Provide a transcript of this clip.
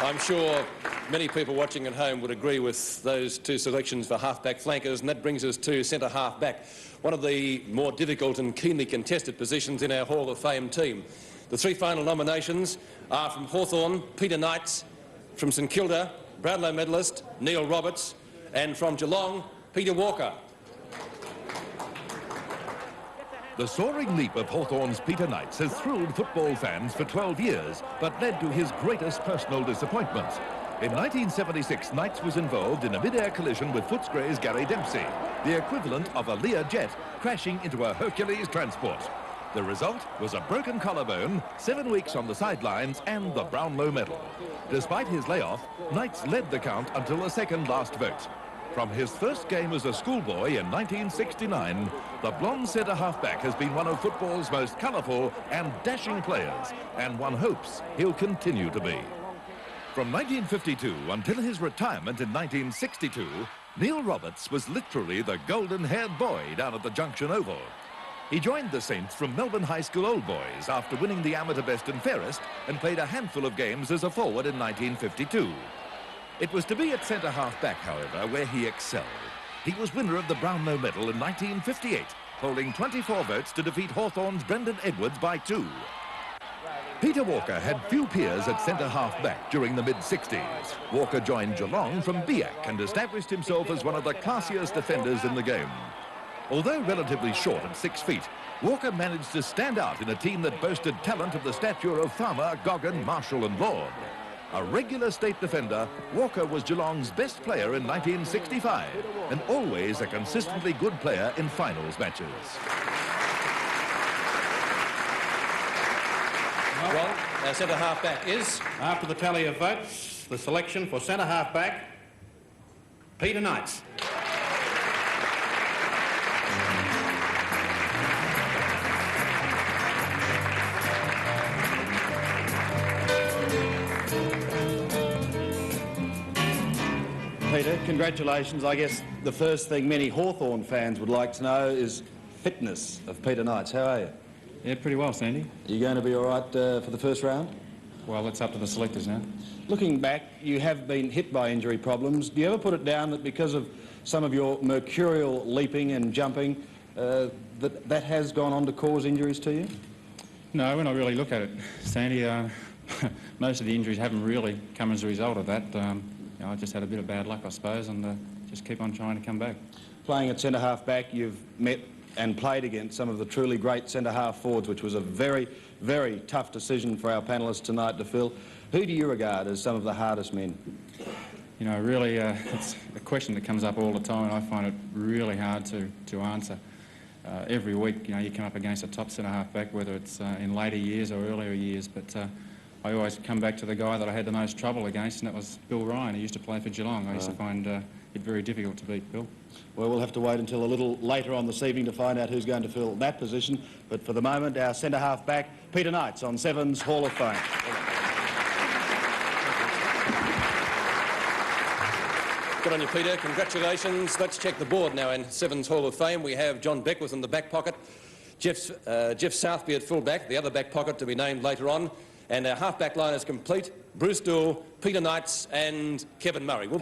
I'm sure many people watching at home would agree with those two selections for half-back flankers, and that brings us to centre half-back, one of the more difficult and keenly contested positions in our Hall of Fame team. The three final nominations are from Hawthorn, Peter Knights, from St Kilda, Brownlow medalist Neil Roberts, and from Geelong, Peter Walker. The soaring leap of Hawthorn's Peter Knights has thrilled football fans for 12 years, but led to his greatest personal disappointments. In 1976, Knights was involved in a mid-air collision with Footscray's Gary Dempsey, the equivalent of a Learjet crashing into a Hercules transport. The result was a broken collarbone, 7 weeks on the sidelines, and the Brownlow medal. Despite his layoff, Knights led the count until the second last vote. From his first game as a schoolboy in 1969, the blonde centre halfback has been one of football's most colourful and dashing players, and one hopes he'll continue to be. From 1952 until his retirement in 1962, Neil Roberts was literally the golden-haired boy down at the Junction Oval. He joined the Saints from Melbourne High School Old Boys after winning the amateur best and fairest, and played a handful of games as a forward in 1952. It was to be at centre half-back, however, where he excelled. He was winner of the Brownlow medal in 1958, polling 24 votes to defeat Hawthorn's Brendan Edwards by 2. Peter Walker had few peers at centre half-back during the mid-60s. Walker joined Geelong from Biak and established himself as one of the classiest defenders in the game. Although relatively short at 6 feet, Walker managed to stand out in a team that boasted talent of the stature of Farmer, Goggin, Marshall and Lord. A regular state defender, Walker was Geelong's best player in 1965 and always a consistently good player in finals matches. Well, our centre half-back is... After the tally of votes, the selection for centre half-back, Peter Knights. Peter, congratulations. I guess the first thing many Hawthorn fans would like to know is fitness of Peter Knights. How are you? Yeah, pretty well, Sandy. Are you going to be all right for the first round? Well, it's up to the selectors now. Looking back, you have been hit by injury problems. Do you ever put it down that because of some of your mercurial leaping and jumping, that has gone on to cause injuries to you? No, when I really look at it, Sandy, most of the injuries haven't really come as a result of that. You know, I just had a bit of bad luck, I suppose, and just keep on trying to come back. Playing at centre half-back, you've met and played against some of the truly great centre-half forwards, which was a very, very tough decision for our panellists tonight to fill. Who do you regard as some of the hardest men? You know, really, it's a question that comes up all the time, and I find it really hard to answer. Every week, you know, you come up against a top centre-half-back, whether it's in later years or earlier years, but I always come back to the guy that I had the most trouble against, and that was Bill Ryan. He used to play for Geelong. I used to find it very difficult to beat Bill. Well, we'll have to wait until a little later on this evening to find out who's going to fill that position. But for the moment, our centre half-back, Peter Knights, on Seven's Hall of Fame. Good on you, Peter. Congratulations. Let's check the board now in Seven's Hall of Fame. We have John Beckwith in the back pocket, Jeff Southby at full-back, the other back pocket to be named later on. And our half-back line is complete. Bruce Doull, Peter Knights and Kevin Murray. And